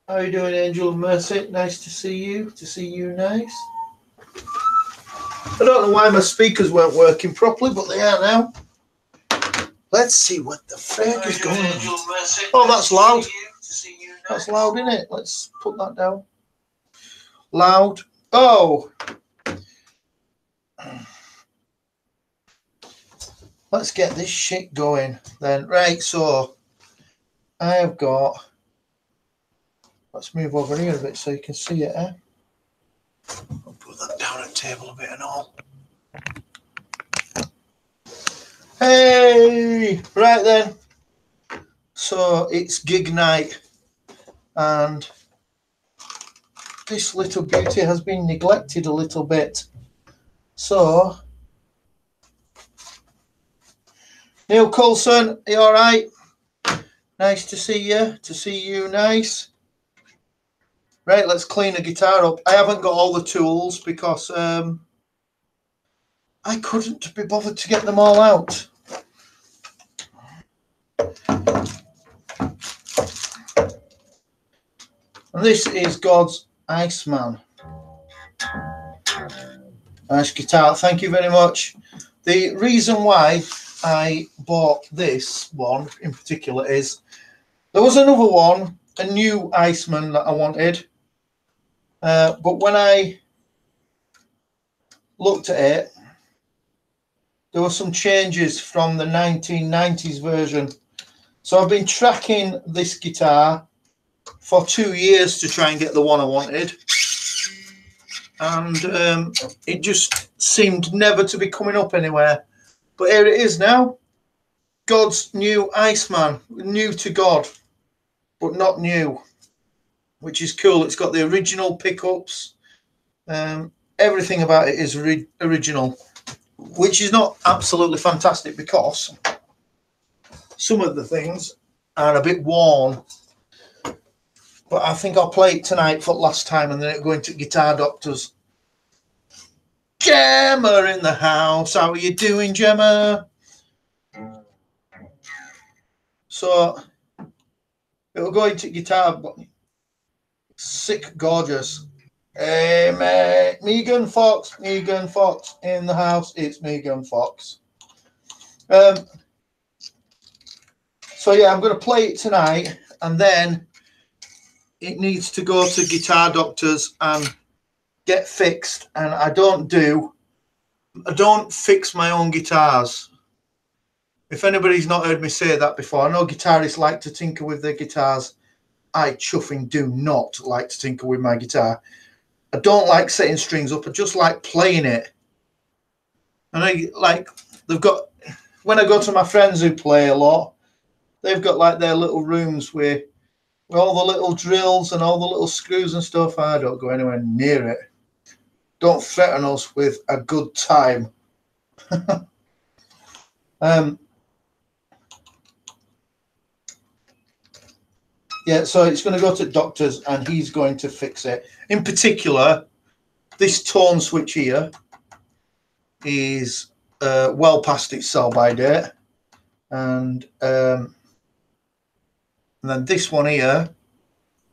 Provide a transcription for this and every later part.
How are you doing, Angel of Mercy? Nice to see you. To see you, nice. I don't know why my speakers weren't working properly, but they are now. Let's see what the frick is going on. Oh, that's loud. That's loud, isn't it? Let's put that down. Loud. Oh. Let's get this shit going then. Right, so I have got... Let's move over here a bit so you can see it, eh? I'll put that down at the table a bit and all. Hey! Right then. So it's gig night. And this little beauty has been neglected a little bit. So... Neil Coulson, are you alright? Nice to see you. To see you, nice. Right, let's clean the guitar up. I haven't got all the tools because I couldn't be bothered to get them all out. And this is God's Iceman. Nice guitar, thank you very much. The reason why I bought this one in particular is there was another one, a new Iceman that I wanted. But when I looked at it, there were some changes from the 1990s version. So I've been tracking this guitar for 2 years to try and get the one I wanted. And it just seemed never to be coming up anywhere. But here it is now. God's new Iceman. New to God, but not new. Which is cool. It's got the original pickups. Everything about it is original, which is not absolutely fantastic because some of the things are a bit worn. But I think I'll play it tonight for the last time and then it'll go into Guitar Doctors. Gemma in the house. How are you doing, Gemma? So it'll go into guitar. Sick, gorgeous. Hey, mate. Megan Fox in the house. It's Megan Fox. So yeah, I'm going to play it tonight, and then it needs to go to Guitar Doctors and get fixed. And I don't fix my own guitars. If anybody's not heard me say that before, I know guitarists like to tinker with their guitars. I chuffing do not like to tinker with my guitar. I don't like setting strings up. I just like playing it. And they've got, when I go to my friends who play a lot, they've got like their little rooms with all the little drills and all the little screws and stuff. I don't go anywhere near it. Don't threaten us with a good time. Yeah, so it's going to go to Doctors and he's going to fix it. In particular, this tone switch here is well past its sell-by date. And then this one here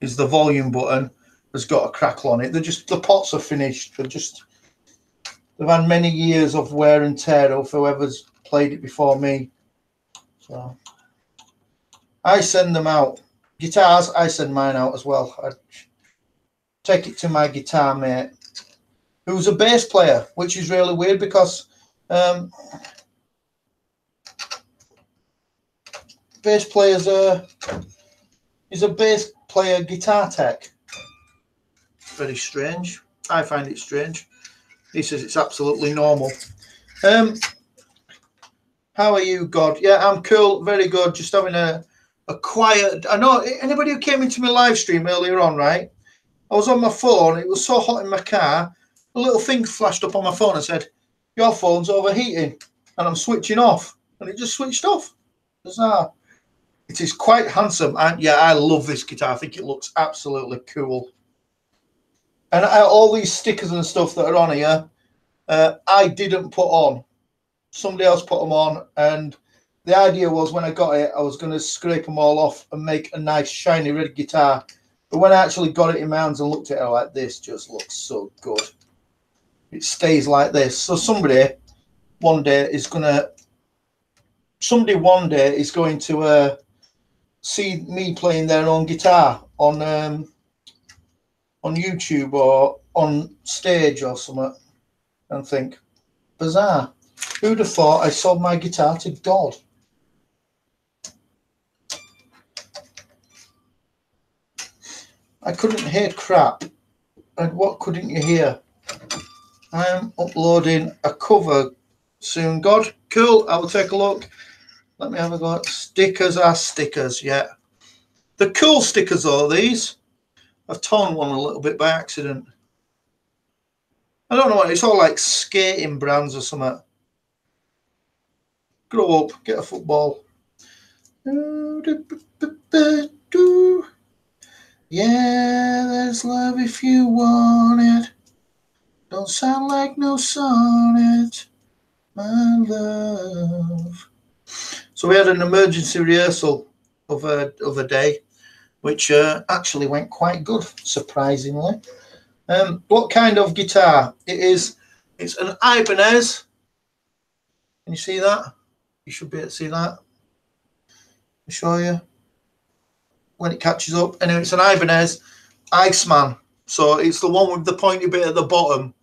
is the volume button. Has got a crackle on it. The pots are finished. They've had many years of wear and tear of whoever's played it before me. So I send them out. Guitars, I send mine out as well. I take it to my guitar mate, who's a bass player, which is really weird because bass players is a bass player guitar tech. Very strange. I find it strange. He says it's absolutely normal. How are you, God? Yeah, I'm cool. Very good. Just having a quiet. I know anybody who came into my live stream earlier on, right? I was on my phone. It was so hot in my car. A little thing flashed up on my phone and said, "Your phone's overheating," and I'm switching off, and it just switched off. Bizarre. It is quite handsome, and yeah, I love this guitar. I think it looks absolutely cool. And all these stickers and stuff that are on here, I didn't put on. Somebody else put them on, and the idea was when I got it, I was going to scrape them all off and make a nice shiny red guitar. But when I actually got it in my hands and looked at it, like, this just looks so good. It stays like this. So somebody one day is going to see me playing their own guitar on YouTube or on stage or something and think, bizarre. Who'd have thought I sold my guitar to God? I couldn't hear crap. And what couldn't you hear? I am uploading a cover soon. God, cool. I will take a look. Let me have a go. Stickers are stickers, yeah. The cool stickers are these. I've torn one a little bit by accident. I don't know what, it's all like skating brands or something. Grow up, get a football. Yeah, there's love if you want it. Don't sound like no sonnet, my love. So we had an emergency rehearsal of a day, which actually went quite good, surprisingly. What kind of guitar? It is. It's an Ibanez. Can you see that? You should be able to see that. I'll show you when it catches up. Anyway, it's an Ibanez Iceman. So it's the one with the pointy bit at the bottom.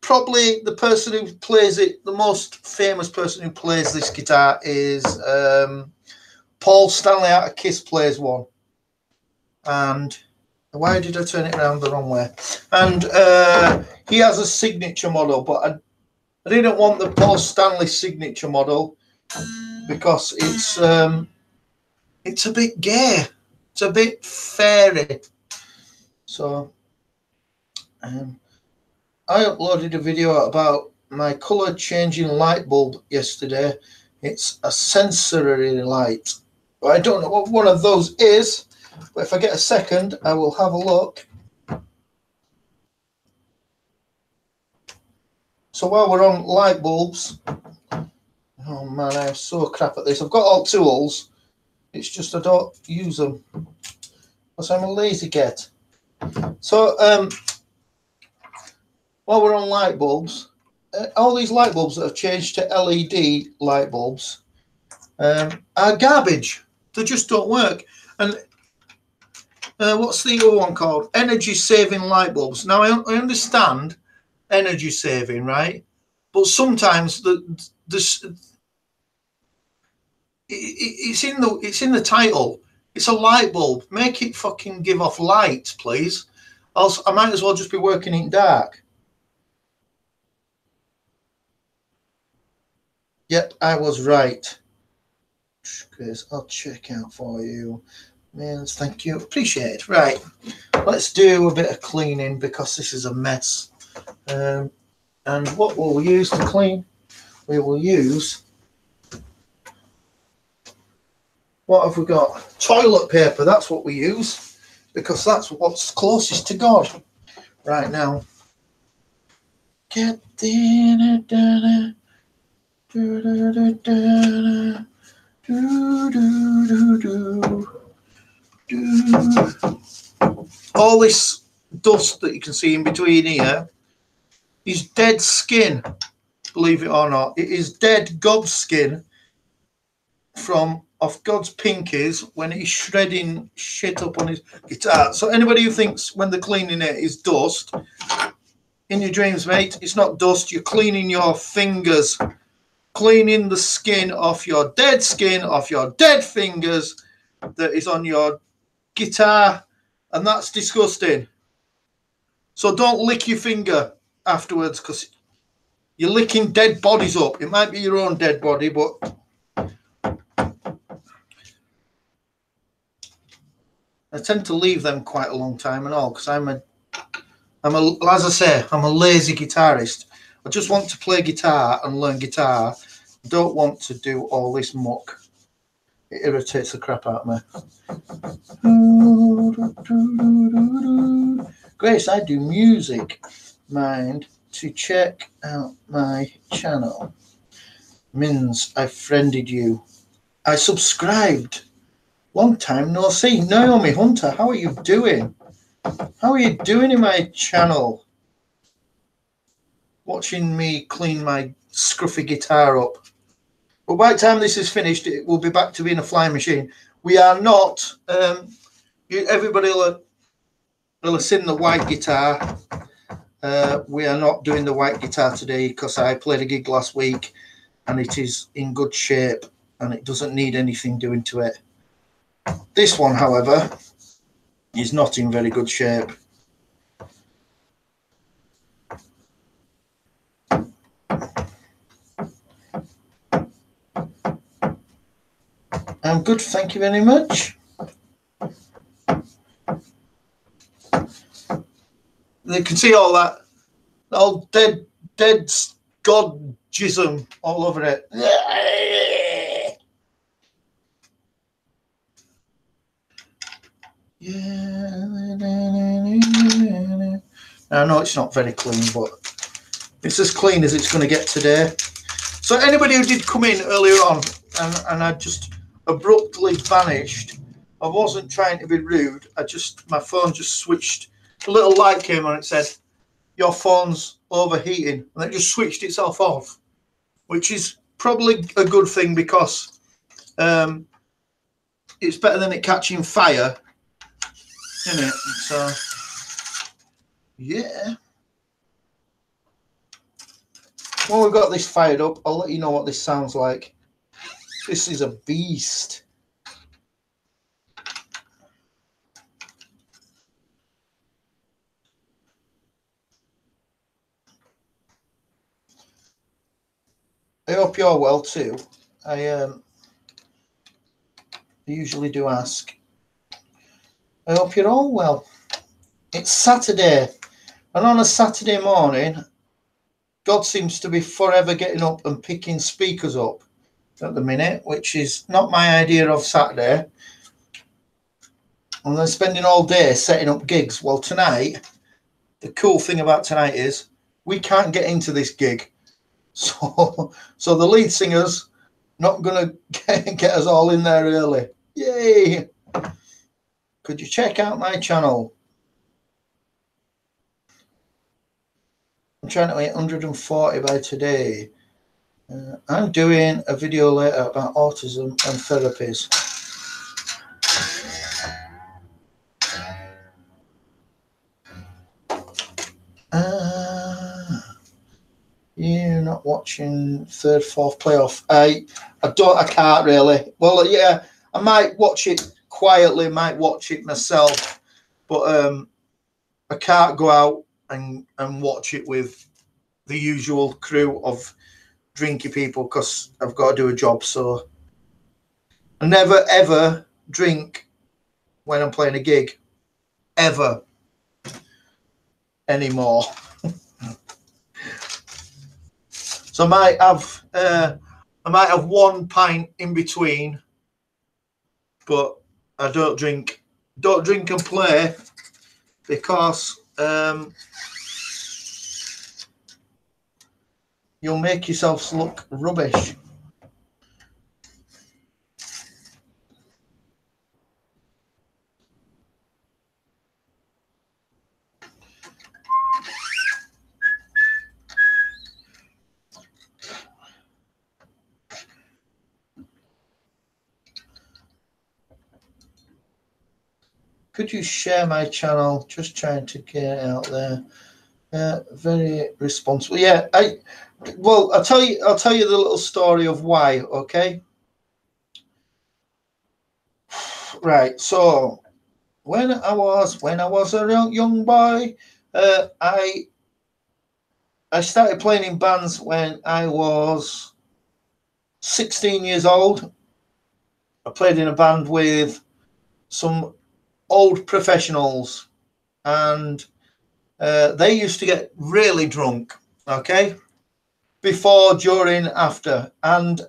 Probably the person who plays it, the most famous person who plays this guitar is Paul Stanley out of Kiss plays one. And why did I turn it around the wrong way? And he has a signature model, but I didn't want the Paul Stanley signature model because it's a bit gay. It's a bit fairy. So I uploaded a video about my colour changing light bulb yesterday. It's a sensory light. I don't know what one of those is, but if I get a second, I will have a look. So while we're on light bulbs, oh man, I'm so crap at this. I've got all tools. It's just I don't use them because I'm a lazy git. So while we're on light bulbs, all these light bulbs that have changed to LED light bulbs are garbage. They just don't work. And what's the other one called? Energy saving light bulbs. Now I understand energy saving, right? But sometimes it's in the title. It's a light bulb. Make it fucking give off light, please. Else I might as well just be working in dark. Yep, I was right. Chris, I'll check out for you. Yes, thank you. Appreciate it. Right. Let's do a bit of cleaning because this is a mess. And what will we use to clean? We will use, what have we got? Toilet paper. That's what we use because that's what's closest to God right now. Get the all this dust that you can see in between here is dead skin, believe it or not. It is dead God's skin from off God's pinkies when he's shredding shit up on his guitar. So anybody who thinks when they're cleaning it is dust, in your dreams, mate, it's not dust. You're cleaning your fingers, cleaning the skin off your dead fingers that is on your guitar, and that's disgusting. So don't lick your finger afterwards because you're licking dead bodies up. It might be your own dead body, but I tend to leave them quite a long time and all because as I say, I'm a lazy guitarist. I just want to play guitar and learn guitar. I don't want to do all this muck. It irritates the crap out of me. Grace, I do music. Mind to check out my channel. Mins, I friended you. I subscribed. Long time no see. Naomi Hunter, how are you doing? How are you doing in my channel? Watching me clean my scruffy guitar up. But by the time this is finished, it will be back to being a flying machine. We are not. Everybody will have seen the white guitar. We are not doing the white guitar today because I played a gig last week and it is in good shape and it doesn't need anything doing to it. This one, however, is not in very good shape. I'm good, thank you very much. You can see all that, all dead godism all over it. I know it's not very clean, but it's as clean as it's going to get today. So anybody who did come in earlier on and I just abruptly vanished, I wasn't trying to be rude. My phone just switched. A little light came on. It said, your phone's overheating. And it just switched itself off, which is probably a good thing because it's better than it catching fire, isn't it? So, yeah. When we've got this fired up, I'll let you know what this sounds like. This is a beast. I hope you're well too. I usually do ask. I hope you're all well. It's Saturday, and on a Saturday morning, God seems to be forever getting up and picking speakers up at the minute, which is not my idea of Saturday. And then spending all day setting up gigs. Well, tonight, the cool thing about tonight is we can't get into this gig. So the lead singer's not going to get us all in there early. Yay! Could you check out my channel? I'm trying to hit 140 by today. I'm doing a video later about autism and therapies. You're not watching third, fourth playoff. I can't really. Well, yeah, I might watch it quietly, might watch it myself, but I can't go out and watch it with the usual crew of drinky people because I've got to do a job. So I never ever drink when I'm playing a gig, ever anymore. So I might have 1 pint in between, but I don't drink and play because you'll make yourselves look rubbish. Could you share my channel? Just trying to get out there. Very responsible. Yeah, I'll tell you the little story of why, okay? Right, so when I was a young boy, I started playing in bands when I was 16 years old. I played in a band with some old professionals, and they used to get really drunk, okay, before, during, after, and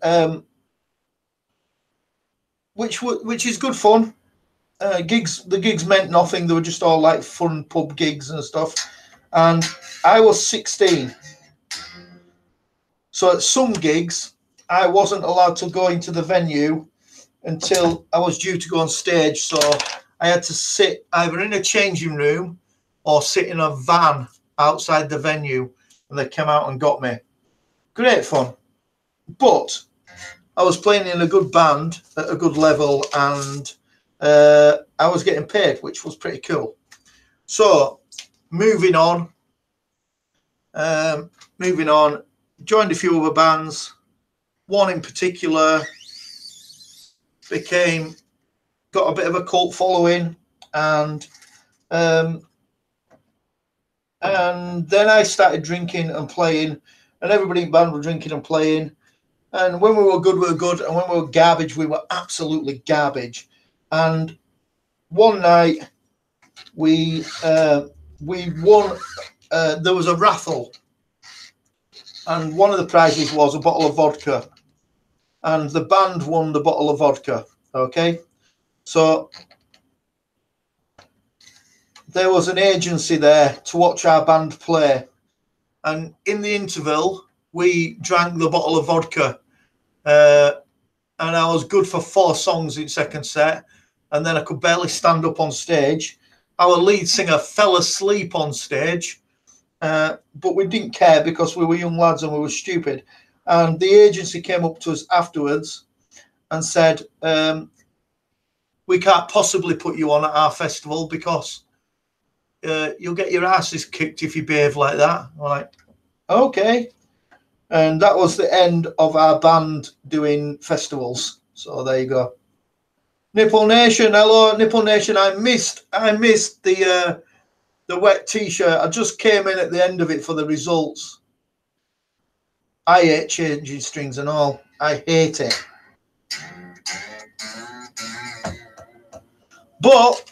which is good fun. The gigs meant nothing. They were just all like fun pub gigs and stuff. And I was 16. So at some gigs, I wasn't allowed to go into the venue until I was due to go on stage. So I had to sit either in a changing room or sit in a van outside the venue, and they came out and got me. Great fun. But I was playing in a good band at a good level, and I was getting paid, which was pretty cool. So moving on, joined a few other bands. One in particular got a bit of a cult following, and then I started drinking and playing, and everybody in the band were drinking and playing. And when we were good, we were good, and when we were garbage, we were absolutely garbage. And one night we won. There was a raffle, and one of the prizes was a bottle of vodka, and the band won the bottle of vodka. Okay, so there was an agency there to watch our band play, and in the interval we drank the bottle of vodka, and I was good for 4 songs in second set, and then I could barely stand up on stage. Our lead singer fell asleep on stage, but we didn't care because we were young lads and we were stupid. And the agency came up to us afterwards and said, we can't possibly put you on at our festival because you'll get your asses kicked if you behave like that. We're like, okay. And that was the end of our band doing festivals. So there you go. Nipple Nation, hello Nipple Nation. I missed the wet t-shirt. I just came in at the end of it for the results. I hate changing strings and all. I hate it. But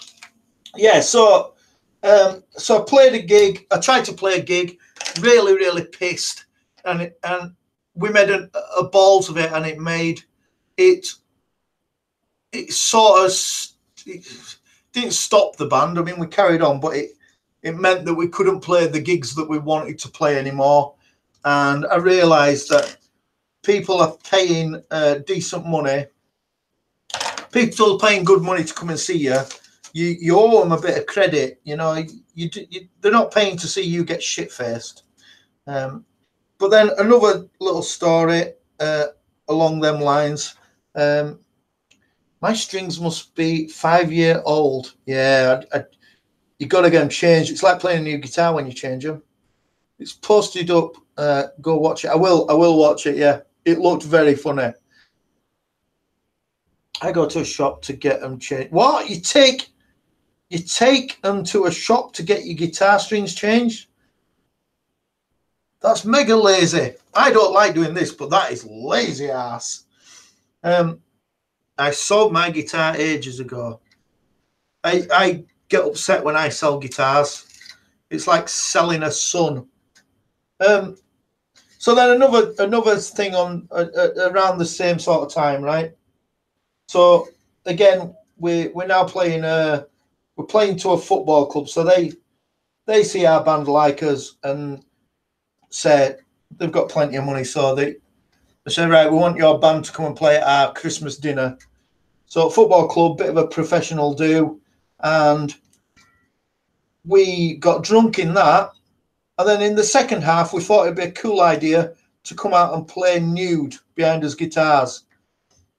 yeah, so I played a gig. I tried to play a gig, really pissed, and we made a balls of it, and it made it. It sort of didn't stop the band. I mean, we carried on, but it meant that we couldn't play the gigs that we wanted to play anymore. And I realised that people are paying decent money. People are paying good money to come and see you. You owe them a bit of credit. You know, they're not paying to see you get shit-faced. But then another little story along them lines. My strings must be 5-year-old. Yeah, you got to get them changed. It's like playing a new guitar when you change them. It's posted up. Go watch it. I will watch it. Yeah, it looked very funny. I go to a shop to get them changed. What? You take them to a shop to get your guitar strings changed? That's mega lazy. I don't like doing this, but that is lazy ass. I sold my guitar ages ago. I get upset when I sell guitars. It's like selling a son. So then another thing on around the same sort of time, right? So again, we're now playing. We're playing to a football club, so they see our band like us and say they've got plenty of money, so they say, right, we want your band to come and play at our Christmas dinner. So football club, bit of a professional do, and we got drunk in that. And then in the second half, we thought it'd be a cool idea to come out and play nude behind us guitars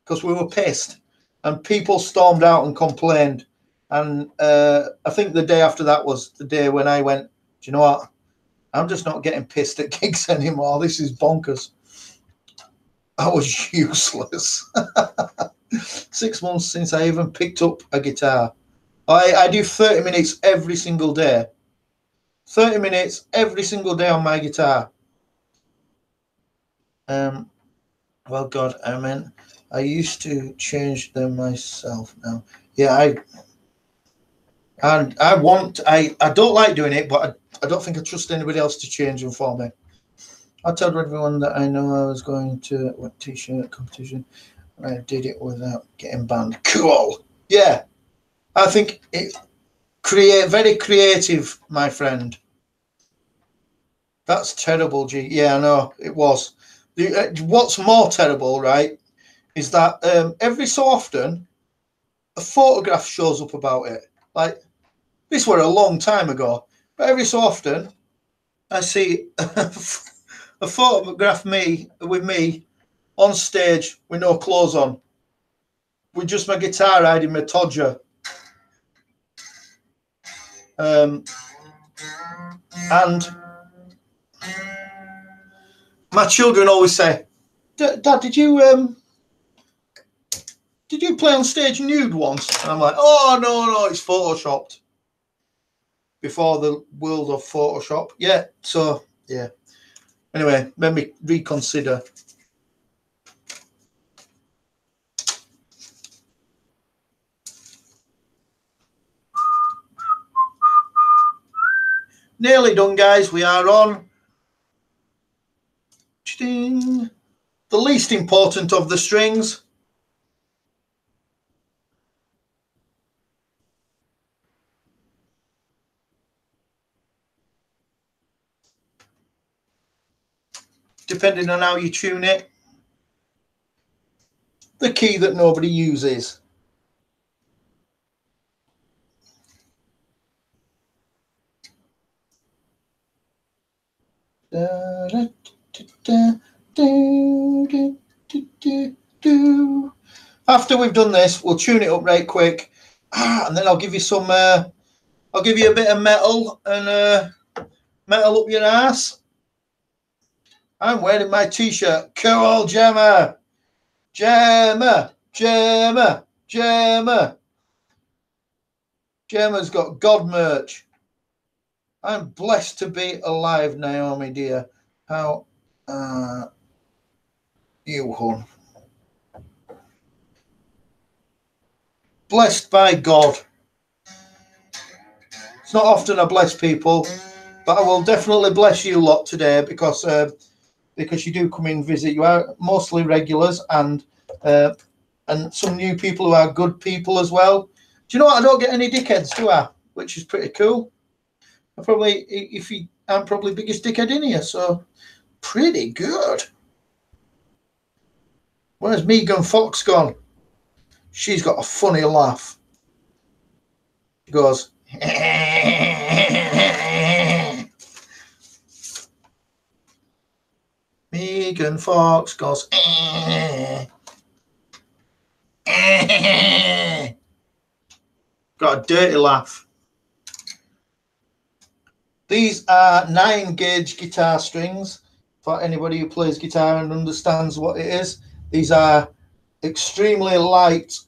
because we were pissed. And people stormed out and complained. And I think the day after that was the day when I went, do you know what? I'm just not getting pissed at gigs anymore. This is bonkers. I was useless. 6 months since I even picked up a guitar. I do 30 minutes every single day. 30 minutes every single day on my guitar. Well, God, I used to change them myself now. Yeah, I don't like doing it, but I don't think I trust anybody else to change them for me. I told everyone that I know I was going to what t-shirt competition. I did it without getting banned. Cool. Yeah. I think it very creative, my friend. That's terrible, G. Yeah, I know it was. What's more terrible, right, is that every so often a photograph shows up about it. Like, this were a long time ago, but every so often I see a photograph with me on stage with no clothes on, with just my guitar riding my Todger. And my children always say, Dad, did you play on stage nude once? And I'm like, oh, no, it's photoshopped. Before the world of Photoshop. Yeah, so, yeah. Anyway, let me reconsider. Nearly done, guys. We are on the least important of the strings. Depending on how you tune it. The key that nobody uses. After we've done this, we'll tune it up right quick, and then I'll give you some. I'll give you a bit of metal and metal up your ass. I'm wearing my t-shirt. Cool, Gemma. Gemma's got God merch. I'm blessed to be alive, Naomi dear. How you, hon? Blessed by God. It's not often I bless people, but I will definitely bless you lot today because you do come in and visit. You are mostly regulars and some new people who are good people as well. Do you know what? I don't get any dickheads, do I? Which is pretty cool. I'm probably biggest dickhead in here, so pretty good. Where's Megan Fox gone? She's got a funny laugh. She goes, Megan Fox goes, got a dirty laugh. These are 9-gauge guitar strings for anybody who plays guitar and understands what it is. These are extremely light,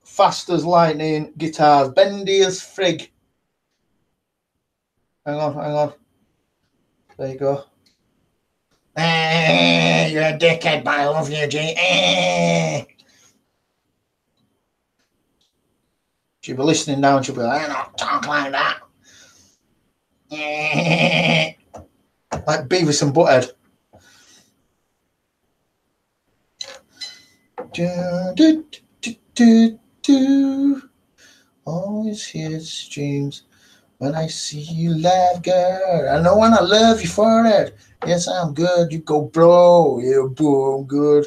fast as lightning guitars, bendy as frig. Hang on. There you go. You're a dickhead, but I love you, G. She'll be listening now and she'll be like, I don't talk like that. Like Beavis and Butthead. Always hear streams when I see you laugh, girl. I know when I love you for it. Yes, I'm good. You go, bro. Yeah, bro, I'm good,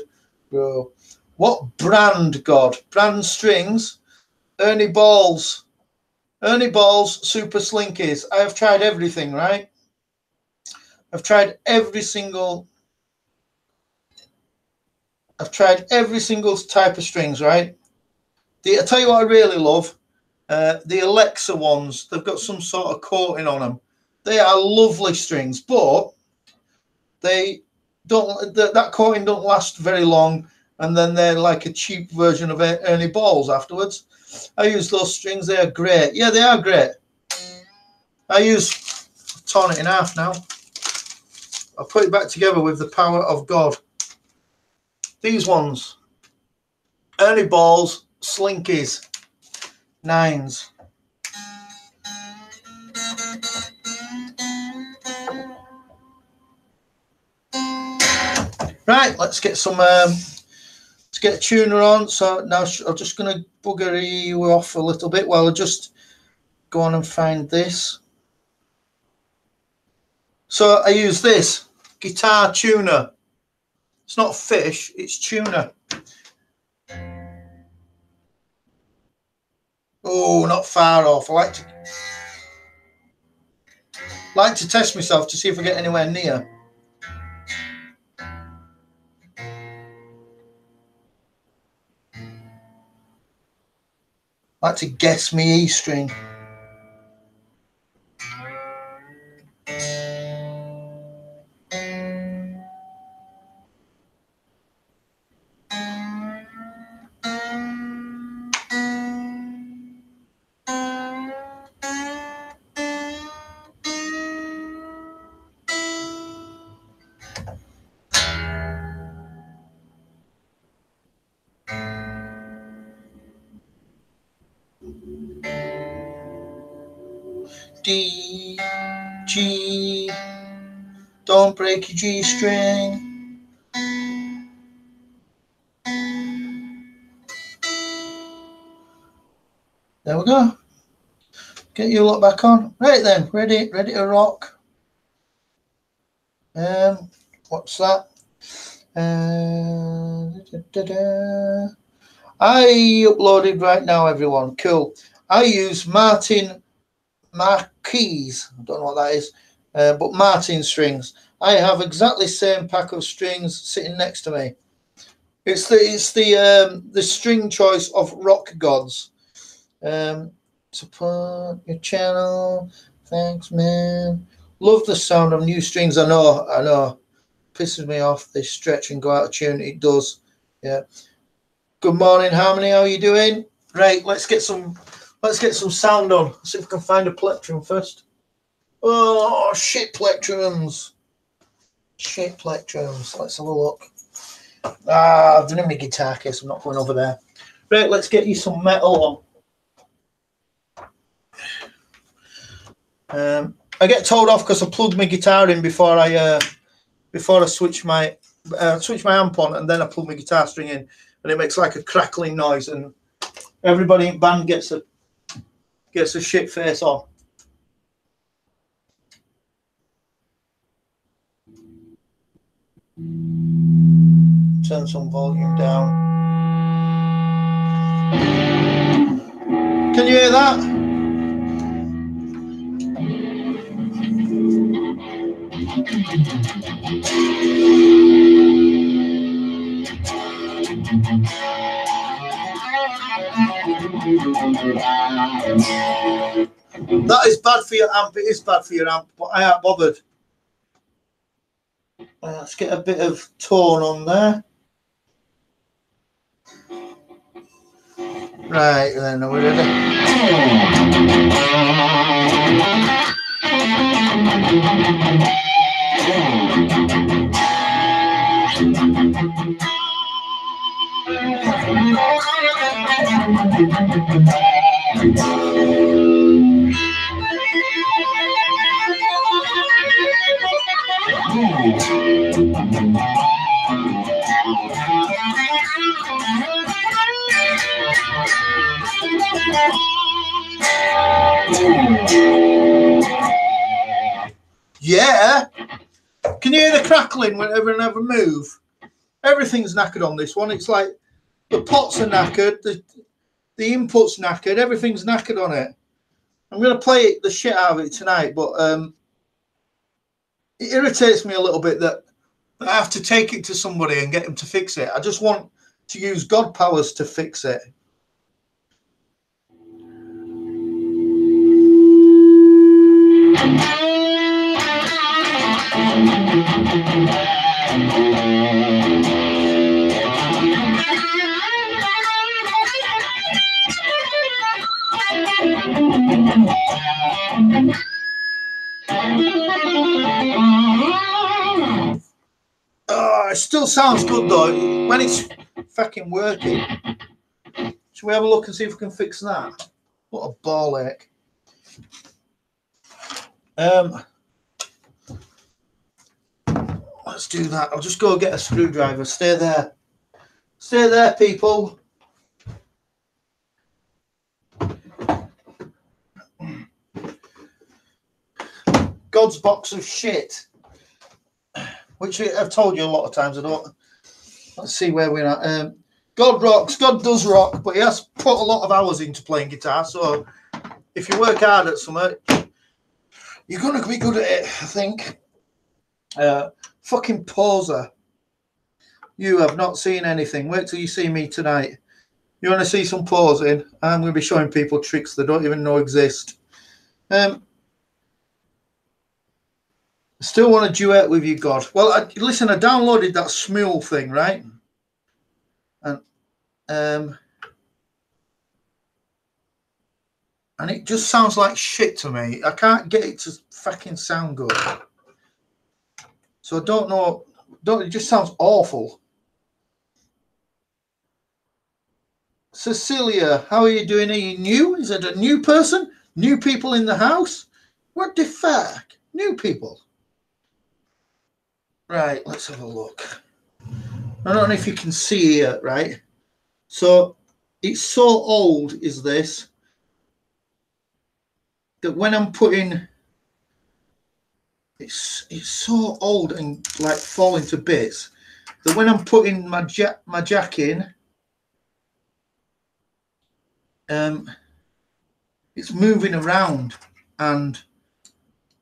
bro. What brand, God? Brand strings? Ernie Balls. Ernie Balls Super Slinkies. I have tried everything, right? I've tried every single type of strings, right? I tell you what I really love. The Alexa ones. They've got some sort of coating on them. They are lovely strings, but they don't. That coating don't last very long, and then they're like a cheap version of Ernie Balls afterwards. I use those strings. They are great. Yeah, they are great. I've torn it in half now. I'll put it back together with the power of God. These ones. Ernie Balls, Slinkies, 9s. Right, let's get some Let's get a tuner on. So now I'm just going to bugger you off a little bit while I just go on and find this. So I use this guitar tuner. It's not fish, it's tuner. Oh, not far off. I like to test myself to see if I get anywhere near. I like to guess my E string. D, G, don't break your G string. There we go. Get your lot back on. Right then, ready to rock. What's that? I uploaded right now, everyone. Cool. I use Martin Marquise. I don't know what that is, but Martin strings. I have exactly the same pack of strings sitting next to me. It's the string choice of Rock Gods. Support your channel. Thanks, man. Love the sound of new strings. I know. Pisses me off. They stretch and go out of tune. It does. Yeah. Good morning, Harmony. How are you doing? Right. Let's get some sound on. Let's see if we can find a plectrum first. Oh, shit plectrums. Shit plectrums. Let's have a look. I've done in my guitar case. I'm not going over there. Right. Let's get you some metal on. I get told off because I plugged my guitar in before I switch my amp on, and then I plug my guitar string in, and it makes like a crackling noise, and everybody in band gets a shit face on. Turn some volume down. Can you hear that? That is bad for your amp. It is bad for your amp, but I ain't bothered. Let's get a bit of tone on there. Right, then, are we ready? Yeah. Can you hear the crackling whenever and ever move? Everything's knackered on this one. It's like the pots are knackered, the input's knackered, everything's knackered on it. I'm going to play the shit out of it tonight, but it irritates me a little bit that I have to take it to somebody and get them to fix it. I just want to use God powers to fix it. Oh, it still sounds good though when it's fucking working. Shall we have a look and see if we can fix that? What a ball ache. Let's do that. I'll just go get a screwdriver. Stay there. Stay there, people. God's box of shit, which I've told you a lot of times. I don't. Let's see where we're at. God rocks. God does rock, but he has put a lot of hours into playing guitar. So if you work hard at something, you're gonna be good at it, I think. Fucking poser. You have not seen anything. Wait till you see me tonight. You want to see some posing? I'm going to be showing people tricks they don't even know exist. Still want to duet with you, God. Well, listen, I downloaded that Smule thing, right? And it just sounds like shit to me. I can't get it to fucking sound good. So I don't know. It just sounds awful. Cecilia, how are you doing? Are you new? Is it a new person? New people in the house? What the fuck? New people. Right, let's have a look. I don't know if you can see it, right? So it's so old, is this, that when I'm putting, it's so old and like falling to bits, that when I'm putting my jack in, it's moving around and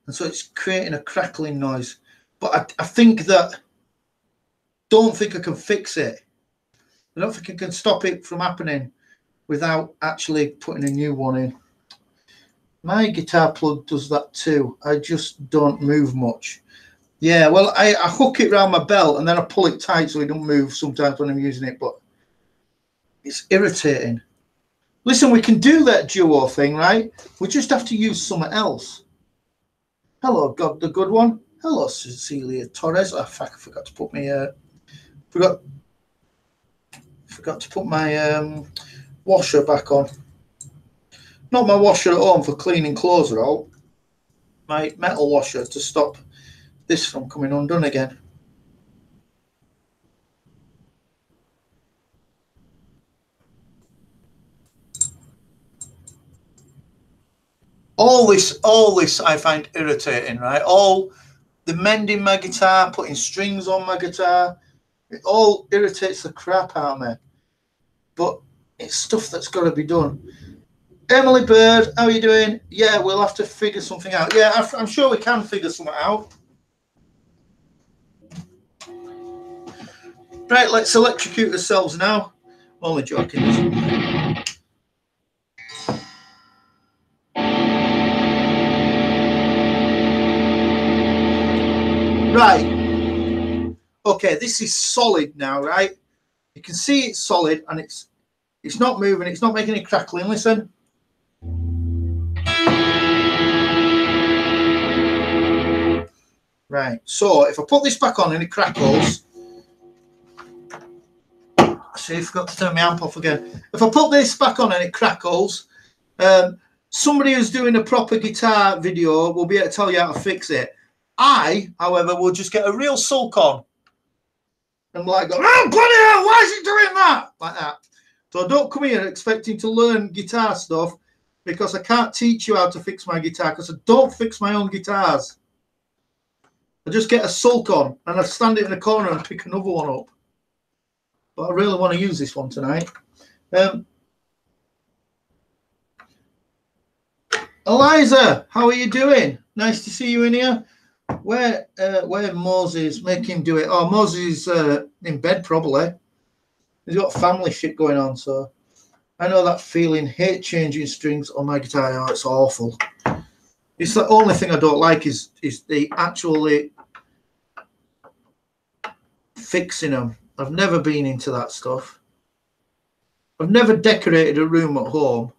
so it's creating a crackling noise. But I think that, don't think I can fix it. I don't think I can stop it from happening without actually putting a new one in. My guitar plug does that too. I just don't move much. Yeah, well, I hook it around my belt and then I pull it tight so it don't move sometimes when I'm using it, but it's irritating. Listen, we can do that duo thing, right? We just have to use something else. Hello, God, the good one. Hello, Cecilia Torres. Oh, fuck, I forgot to put my forgot to put my washer back on. Not my washer at home for cleaning clothes out. My metal washer to stop this from coming undone again. All this I find irritating, right? All the mending my guitar, putting strings on my guitar, it all irritates the crap out of me. But it's stuff that's got to be done. Emily Bird, how are you doing? Yeah, we'll have to figure something out. Yeah, I'm sure we can figure something out. Right, let's electrocute ourselves now. Only joking. Right. Okay, this is solid now, right? You can see it's solid and it's not moving, it's not making any crackling. Listen. Right, so if I put this back on and it crackles, see, I forgot to turn my amp off again. If I put this back on and it crackles, somebody who's doing a proper guitar video will be able to tell you how to fix it. I, however, will just get a real sulk on and like go, oh, bloody hell, why is it doing that? Like that. So don't come here expecting to learn guitar stuff because I can't teach you how to fix my guitar because I don't fix my own guitars. I just get a sulk on and I stand it in a corner and pick another one up. But I really want to use this one tonight. Eliza, how are you doing? Nice to see you in here. Where Moses? Make him do it. Oh, Moses is in bed probably. He's got family shit going on, so I know that feeling. Hate changing strings on my guitar. Oh, it's awful. It's the only thing I don't like is the actually fixing them. I've never been into that stuff. I've never decorated a room at home.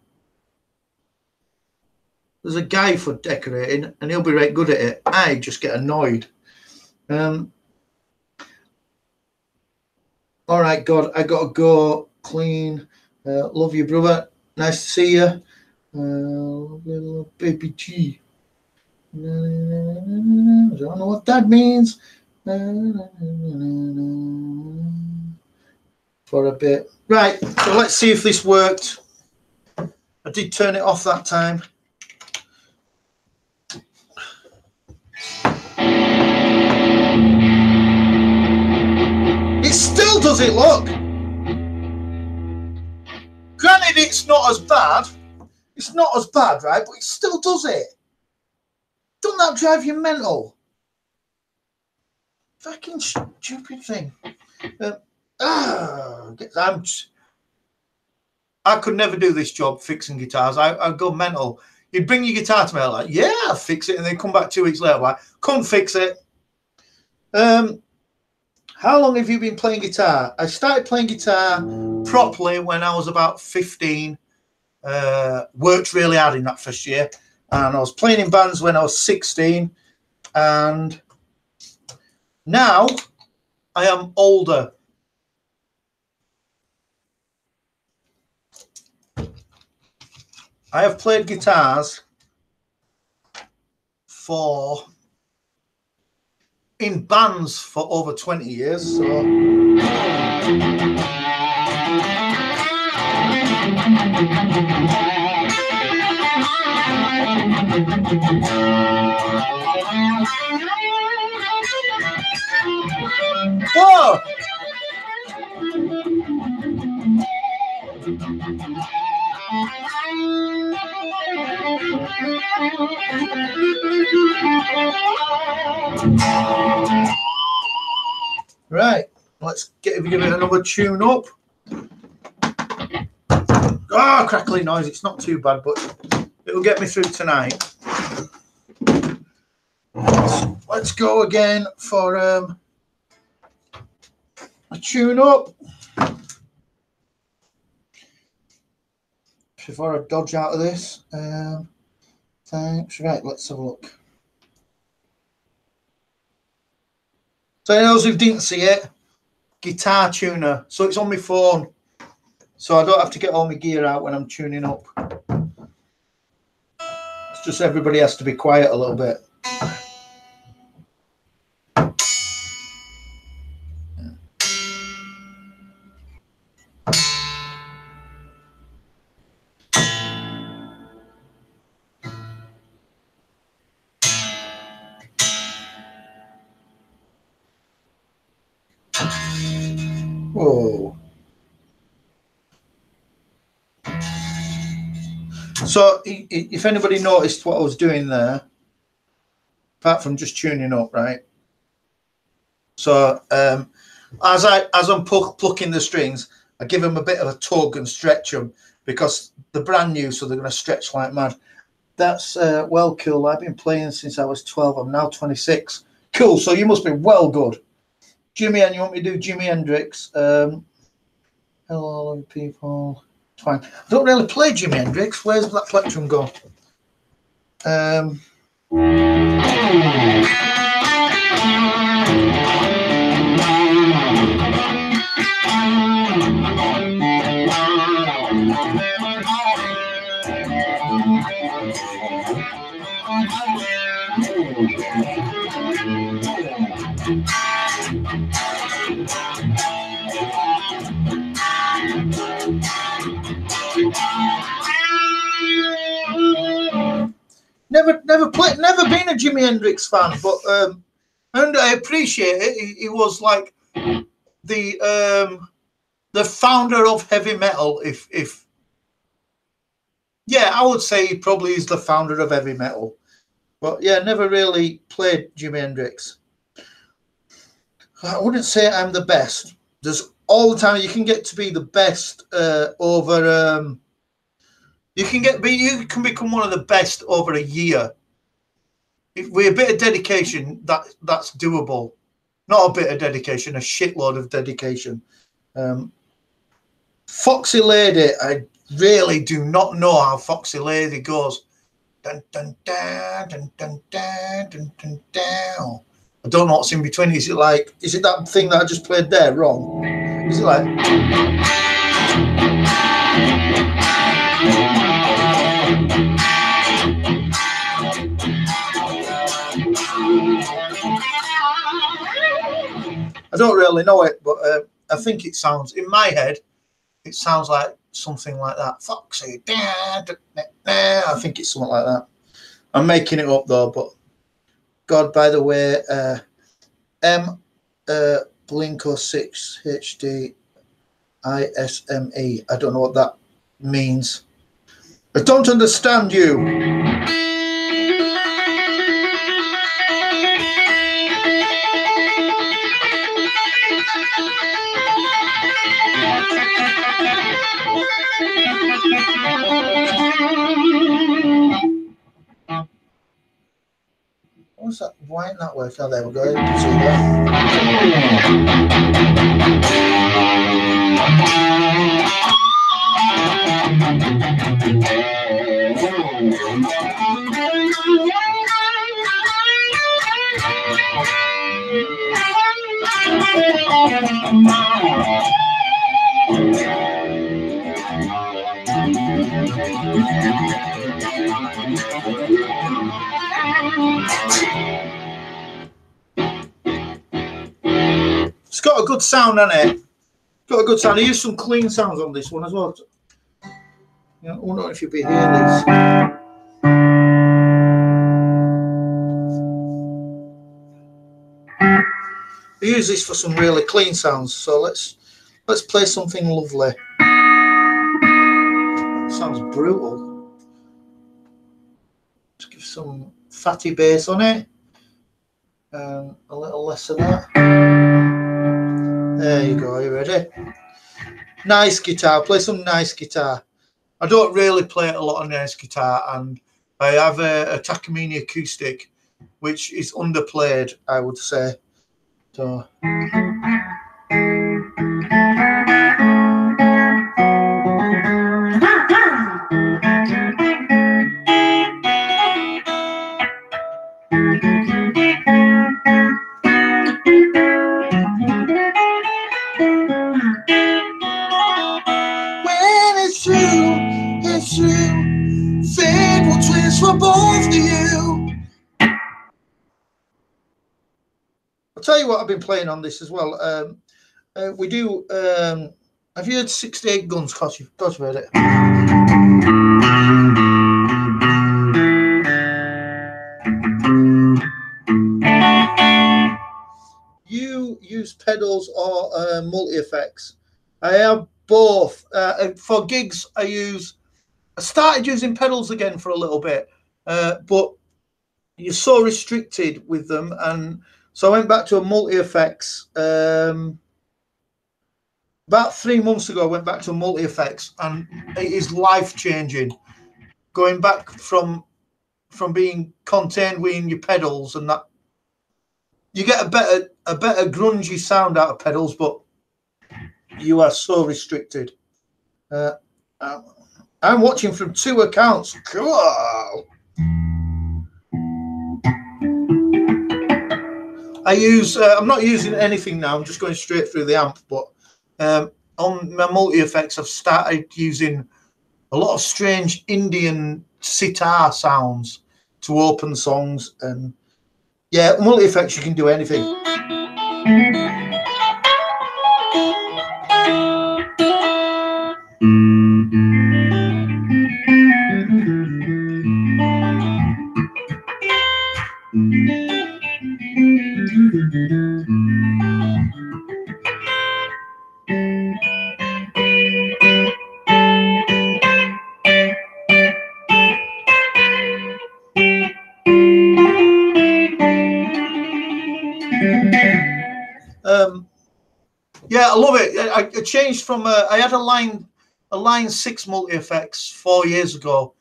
There's a guy for decorating and he'll be right good at it. I just get annoyed. All right, God, I got to go clean. Love you, brother. Nice to see you. Little baby G. I don't know what that means. for a bit. Right, so let's see if this worked. I did turn it off that time. It still does it, look. Granted, it's not as bad. It's not as bad, right? But it still does it. Doesn't that drive you mental? Fucking stupid thing. I could never do this job fixing guitars. I'd go mental. You'd bring your guitar to me, like, yeah, I'll fix it, and then come back 2 weeks later, like, couldn't fix it. How long have you been playing guitar? I started playing guitar properly when I was about 15. Worked really hard in that first year, and I was playing in bands when I was 16, and now I am older. I have played guitars in bands for over 20 years. So whoa! Right, let's give it another tune up. Ah, crackly noise. It's not too bad, but it'll get me through tonight. Let's go again for a tune up before I dodge out of this. Thanks. Right, let's have a look. So those who didn't see it, guitar tuner. So it's on my phone, so I don't have to get all my gear out when I'm tuning up. It's just everybody has to be quiet a little bit. Whoa. So if anybody noticed what I was doing there, apart from just tuning up, right? So as I'm plucking the strings, I give them a bit of a tug and stretch them because they're brand new, so they're going to stretch like mad. That's well cool. I've been playing since I was 12. I'm now 26. Cool. So you must be well good. Jimmy, and you want me to do Jimi Hendrix? Hello, people. Fine. I don't really play Jimi Hendrix. Where's that plectrum go? Never been a Jimi Hendrix fan, but and I appreciate it. He was like the founder of heavy metal. If yeah, I would say he probably is the founder of heavy metal. But yeah, never really played Jimi Hendrix. I wouldn't say I'm the best. There's all the time you can get to be the best over. You can become one of the best over a year. With a bit of dedication, that's doable. Not a bit of dedication, a shitload of dedication. Foxy Lady, I really do not know how Foxy Lady goes. Dun, dun, dun, dun, dun, dun, dun, dun, dun. I don't know what's in between. Is it that thing that I just played there wrong? Is it like... I don't really know it, but I think it sounds, in my head, it sounds like something like that. Foxy. I think it's something like that. I'm making it up though, but God, by the way, Blinko 6 HD ISME. I don't know what that means. I don't understand you. What's that? Why ain't that working? Oh, there we go. You can see that. It's got a good sound on it. Got a good sound. I used some clean sounds on this one as well. You know, I wonder if you'll be hearing these. I use this for some really clean sounds. So let's play something lovely. Sounds brutal. Let's give some fatty bass on it. A little less of that. There you go. Are you ready? Nice guitar. Play some nice guitar. I don't really play a lot of nice guitar, and I have a Takamine acoustic, which is underplayed, I would say. So. It's true, fate will twist for both of you. I'll tell you what I've been playing on this as well. We do, have you heard 68 Guns? Cos you've heard it. You use pedals or multi-effects? I have both. For gigs, I started using pedals again for a little bit, but you're so restricted with them, and so I went back to a multi-effects. About 3 months ago, I went back to a multi-effects, and it is life-changing. Going back from being contained within your pedals, and that you get a better grungy sound out of pedals, but you are so restricted. I'm watching from 2 accounts. Cool. I'm not using anything now. I'm just going straight through the amp. But on my multi-effects, I've started using a lot of strange Indian sitar sounds to open songs. And yeah, multi-effects, you can do anything. Yeah, I love it. I changed from I had a line 6 multi-effects 4 years ago,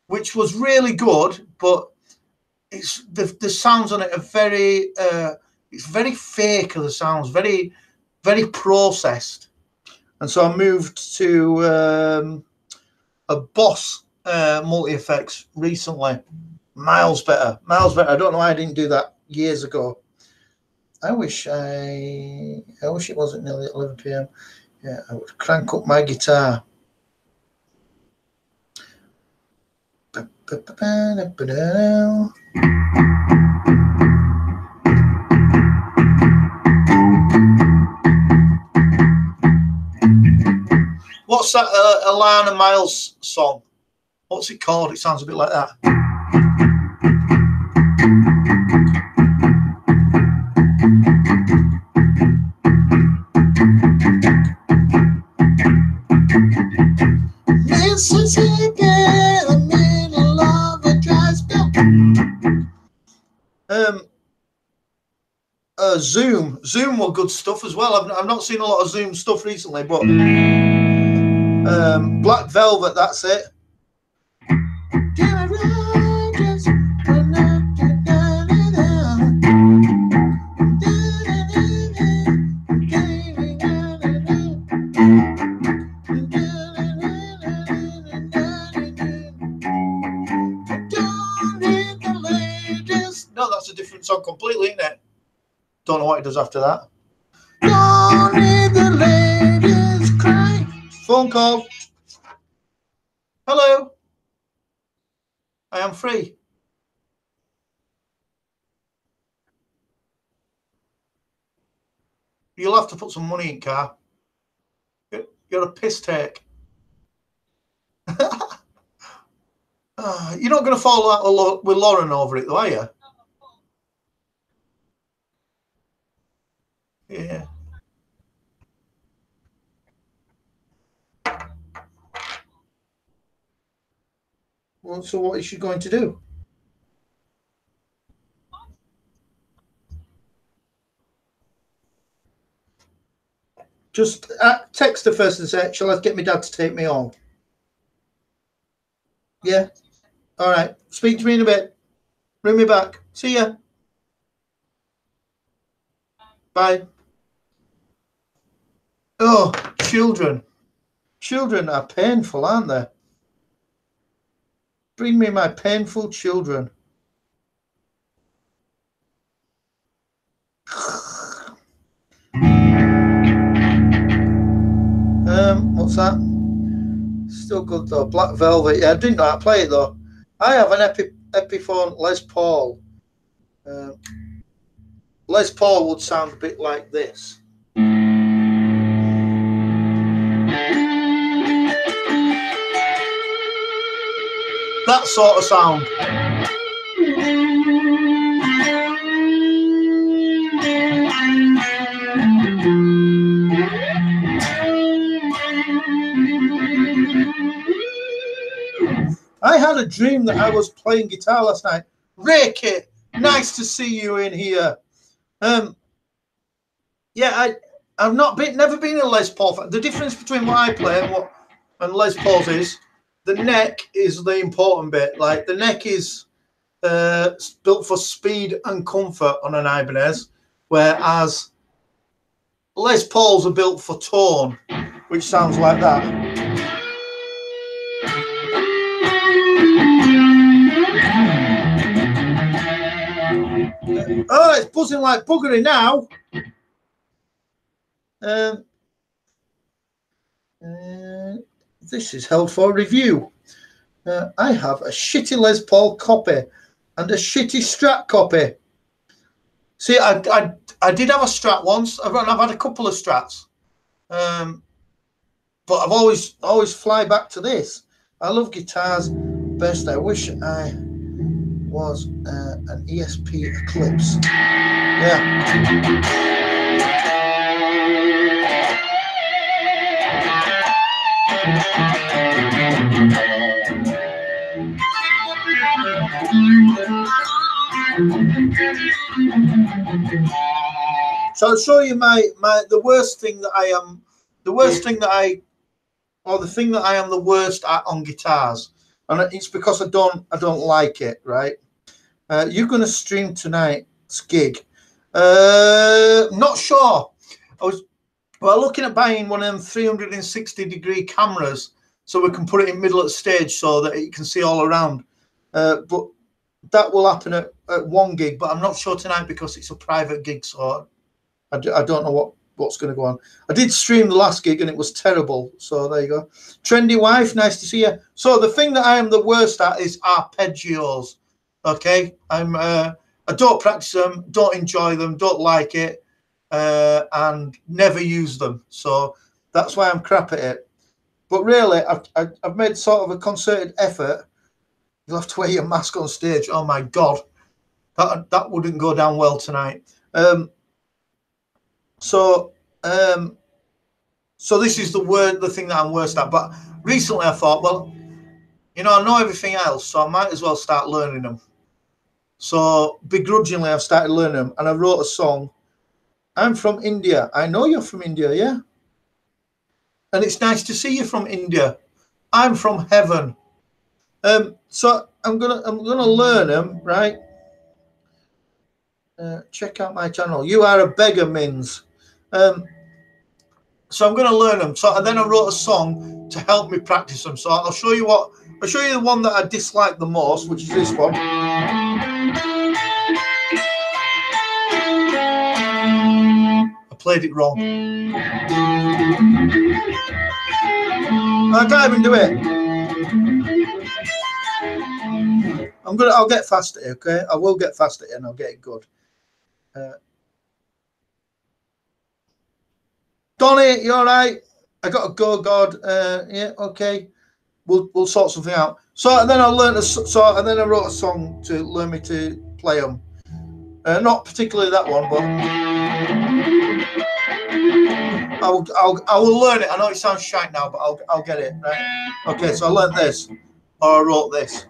which was really good, but it's the sounds on it are very it's very fake. The sounds very processed, and so I moved to a Boss multi-effects recently. Miles better. I don't know why I didn't do that years ago. I wish it wasn't nearly 11 p.m. Yeah, I would crank up my guitar. What's that Alana Miles song? What's it called? It sounds a bit like that. Mississippi, the middle of a dry spell. Zoom were good stuff as well. I've not seen a lot of Zoom stuff recently, but Black Velvet, that's it. No, that's a different song completely, isn't it? Don't know what it does after that. Don't need the ladies cry. Phone call. Hello. I am free. You'll have to put some money in, car. You're a piss take. You're not going to fall out with Lauren over it, though, are you? Yeah. Well, so what is she going to do? Just text her first and say, shall I get my dad to take me home? Yeah. All right. Speak to me in a bit. Bring me back. See ya. Bye. Oh, children. Children are painful, aren't they? Bring me my painful children. What's that? Still good though. Black Velvet. Yeah, I didn't know how to play it though. I have an Epiphone Les Paul. Les Paul would sound a bit like this. That sort of sound. I had a dream that I was playing guitar last night. Ricky, nice to see you in here. Yeah, I've never been a Les Paul fan. The difference between what I play and Les Paul's is the neck is the important bit. Like the neck is built for speed and comfort on an Ibanez, whereas Les Pauls are built for tone, which sounds like that. Oh, it's buzzing like buggery now. This is held for review. I have a shitty Les Paul copy and a shitty Strat copy. See, I did have a Strat once. I've had a couple of Strats, but I've always fly back to this. I love guitars best. I wish I was an ESP Eclipse. Yeah. So I'll show you the thing that I am the worst at on guitars, and it's because I don't like it. Right? You're going to stream tonight's gig? Not sure. We're looking at buying one of them 360-degree cameras so we can put it in middle of the stage so that it can see all around. But that will happen at one gig, but I'm not sure tonight because it's a private gig, so I don't know what's going to go on. I did stream the last gig and it was terrible, so there you go. Trendy wife, nice to see you. So the thing that I am the worst at is arpeggios. Okay, I don't practice them, don't enjoy them, don't like it, and never use them. So that's why I'm crap at it. But really, I've made sort of a concerted effort. You'll have to wear your mask on stage. Oh my God, that wouldn't go down well tonight. So this is the thing that I'm worst at. But recently I thought, well, you know, I know everything else, so I might as well start learning them. So begrudgingly, I've started learning them, and I wrote a song. I'm from India. I know you're from India, yeah? And it's nice to see you from India. I'm from heaven. So I'm gonna learn them, right? Check out my channel. You are a beggar, Mins. So I'm gonna learn them. So and then I wrote a song to help me practice them. So I'll show you the one that I dislike the most, which is this one. I played it wrong. I can't even do it. I'll get fast at it, okay? I will get fast at it and I'll get it good. Donnie, you all right? I got to go, God. Yeah, okay. We'll sort something out. So and then I learned and then I wrote a song to learn me to play them. Not particularly that one, but I will learn it. I know it sounds shite now, but I'll get it right. Okay, so I learned this, or I wrote this.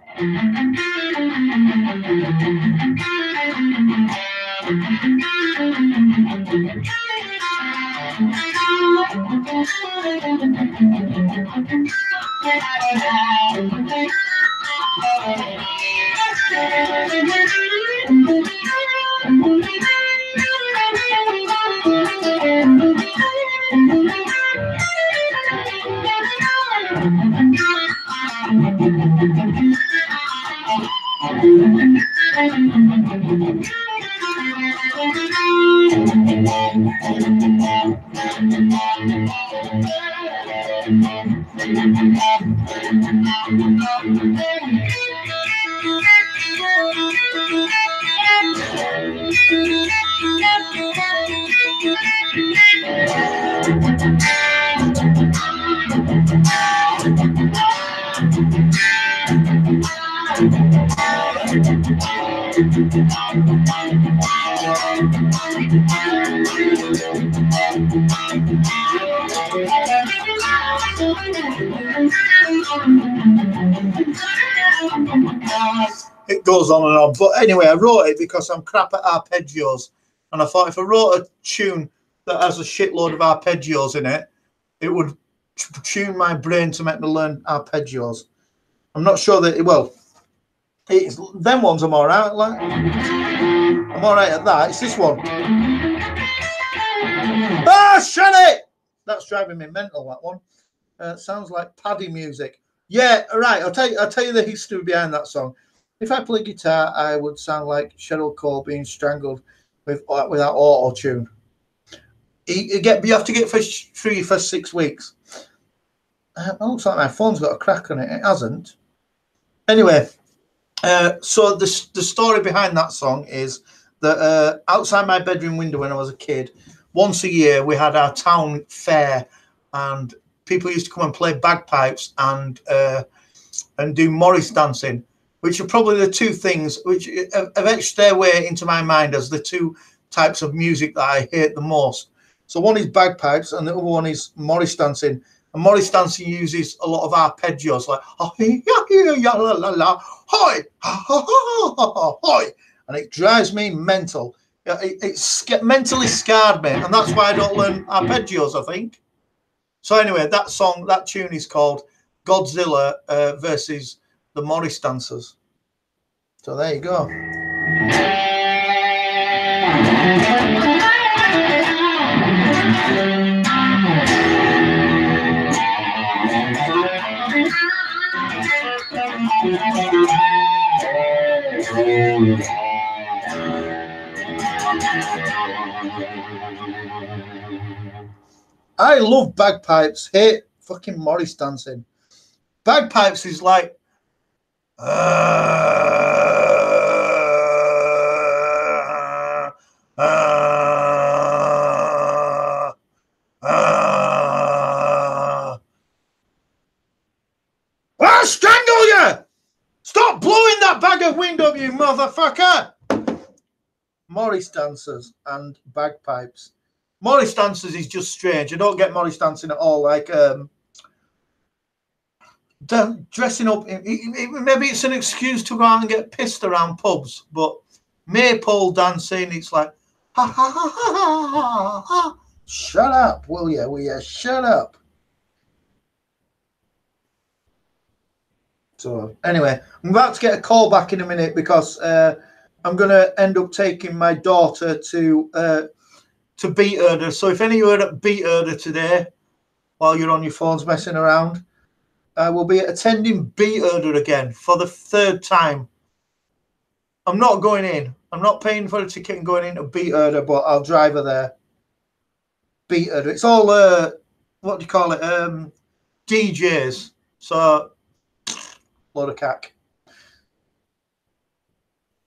It goes on and on, but anyway, I wrote it because I'm crap at arpeggios, and I thought if I wrote a tune that has a shitload of arpeggios in it, it would tune my brain to make me learn arpeggios. I'm not sure that it's them ones I'm all right. Like I'm all right at that. It's this one. Ah, shut it! That's driving me mental. That one sounds like Paddy music. Yeah, right. I'll tell you the history behind that song. If I play guitar, I would sound like Cheryl Cole being strangled without auto tune. You have to get through your first 6 weeks. It looks like my phone's got a crack on it. It hasn't. Anyway, so the story behind that song is that outside my bedroom window when I was a kid, once a year we had our town fair, and people used to come and play bagpipes and do Morris dancing, which are probably the two things which have etched their way into my mind as the two types of music that I hate the most. So one is bagpipes and the other one is Morris dancing. And Morris dancing uses a lot of arpeggios, like hoi, and it drives me mental. It's mentally scarred me, and that's why I don't learn arpeggios, I think. So anyway, that tune is called Godzilla versus the Morris Dancers. So there you go. I love bagpipes. Hate fucking Morris dancing. Bagpipes is like gonna strangle you! Stop blowing that bag of wind up, you motherfucker! Morris dancers and bagpipes. Morris dancers is just strange. I don't get Morris dancing at all. Like dressing up. Maybe it's an excuse to go out and get pissed around pubs. But maypole dancing, it's like ha ha ha ha ha ha. Shut up, will you? Will you shut up? So anyway, I'm about to get a call back in a minute because I'm going to end up taking my daughter to Beat Herder. So if any of you are at Beat Herder today, while you're on your phones messing around, I will be attending Beat Herder again for the 3rd time. I'm not going in. I'm not paying for a ticket and going into Beat Herder, but I'll drive her there. Beat Herder. It's all, what do you call it? DJs. So, load of cack.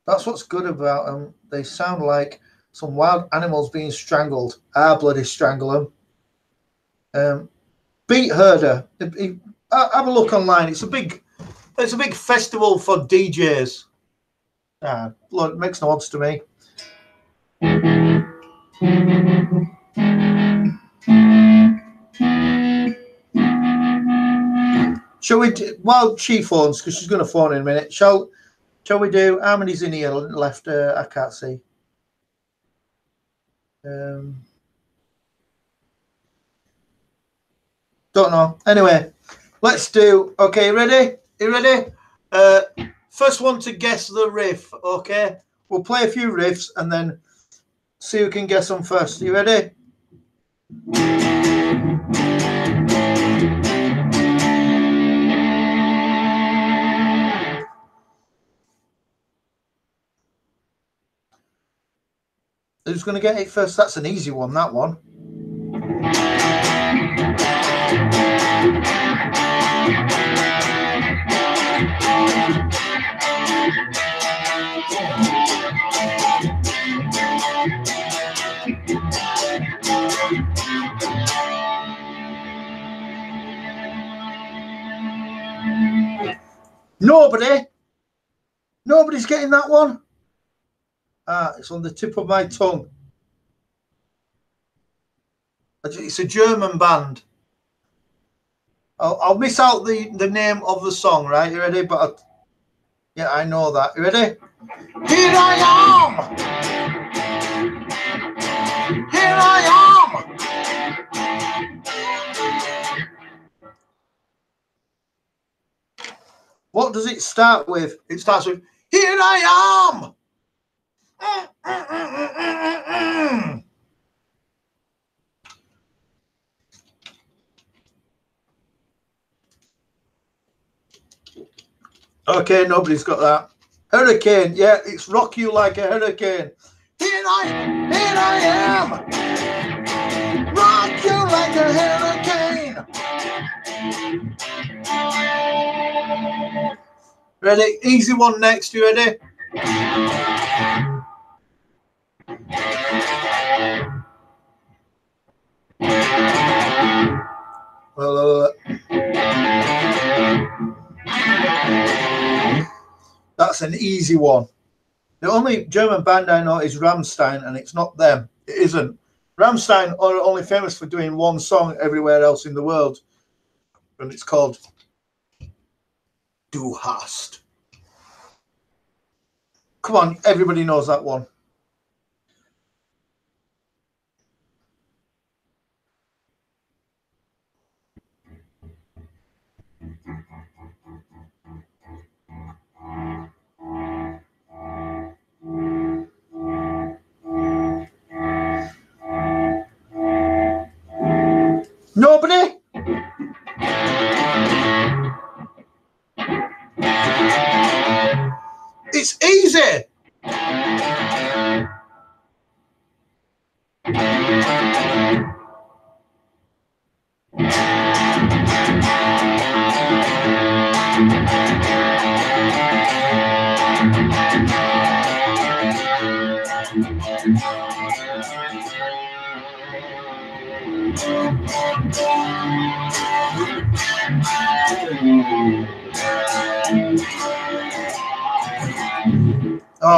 That's what's good about them. They sound like some wild animals being strangled. I'll bloody strangle them. Beat Herder. Have a look online. It's a big festival for DJs. Blood, it makes no odds to me. Shall we do, while she phones, because she's going to phone in a minute, shall we do, how many's in here left? I can't see. Don't know. Anyway, let's do, okay, ready? You ready? First one to guess the riff, okay? We'll play a few riffs and then see who can guess them first. You ready? Who's going to get it first? That's an easy one, that one. Nobody's getting that one. It's on the tip of my tongue. It's a German band. I'll miss out the name of the song, right? You ready? But yeah, I know that. You ready? Here I am. Here I am. What does it start with? It starts with "Here I am." Okay, nobody's got that. Hurricane, yeah, it's Rock You Like a Hurricane. Here I am. Rock you like a hurricane. Ready? Easy one next. You ready? Well, that's an easy one. The only German band I know is Rammstein, and it's not them. It isn't. Rammstein are only famous for doing one song everywhere else in the world, and it's called Du hast. Come on, everybody knows that one. Nobody? It's easy.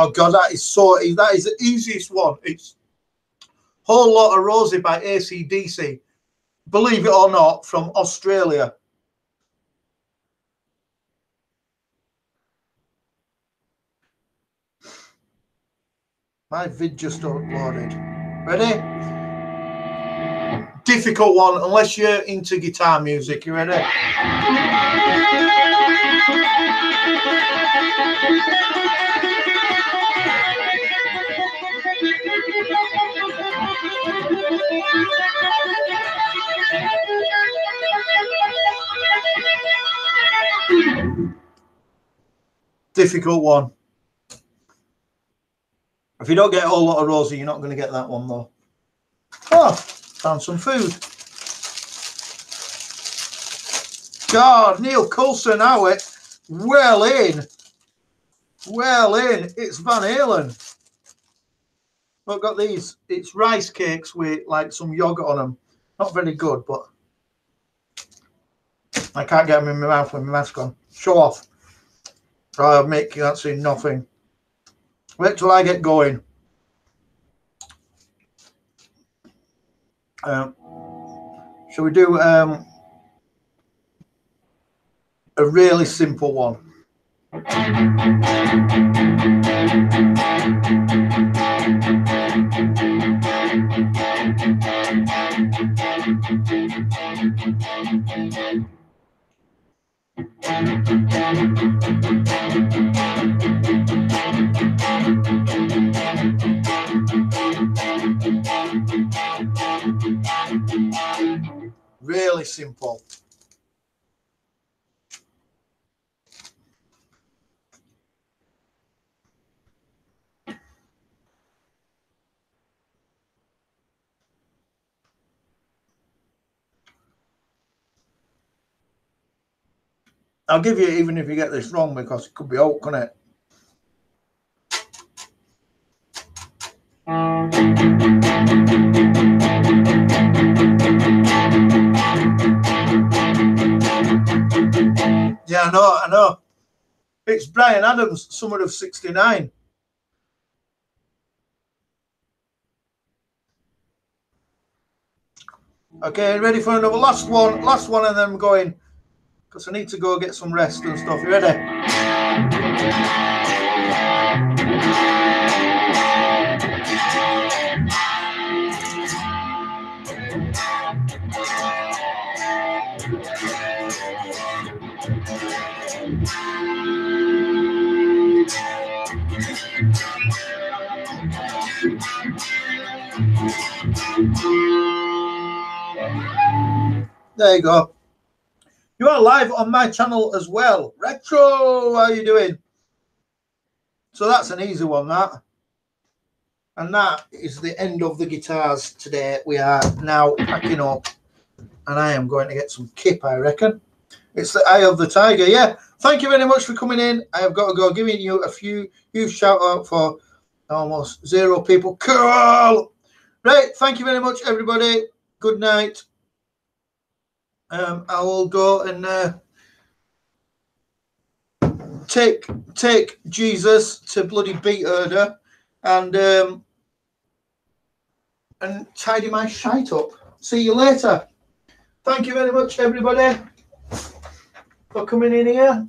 Oh God, that is so easy. That is the easiest one. It's Whole Lot of Rosie by AC/DC. Believe it or not, from Australia. My vid just uploaded. Ready? Difficult one, unless you're into guitar music. You ready? Difficult one. If you don't get a Whole Lot of Rosie, you're not going to get that one though. Oh, found some food. God, Neil Coulson, now it. Well in. Well in. It's Van Halen. I've got these. It's rice cakes with like some yogurt on them. Not very good, but I can't get them in my mouth with my mask on. Show off. I'll make you see nothing. Wait till I get going. Shall we do a really simple one? Really simple. I'll give you even if you get this wrong because it could be out, couldn't it? Yeah, I know. It's Bryan Adams, Summer of '69. Okay, ready for another last one, and then I'm going because I need to go get some rest and stuff. You ready? There you go. You are live on my channel as well. Retro, how are you doing? So that's an easy one, that. And that is the end of the guitars today. We are now packing up. And I am going to get some kip, I reckon. It's the Eye of the Tiger. Yeah, thank you very much for coming in. I have got to go giving you a huge shout out for almost 0 people. Cool. Right, thank you very much, everybody. Good night. I will go and take Jesus to bloody beat herder and tidy my shite up. See you later. Thank you very much, everybody, for coming in here.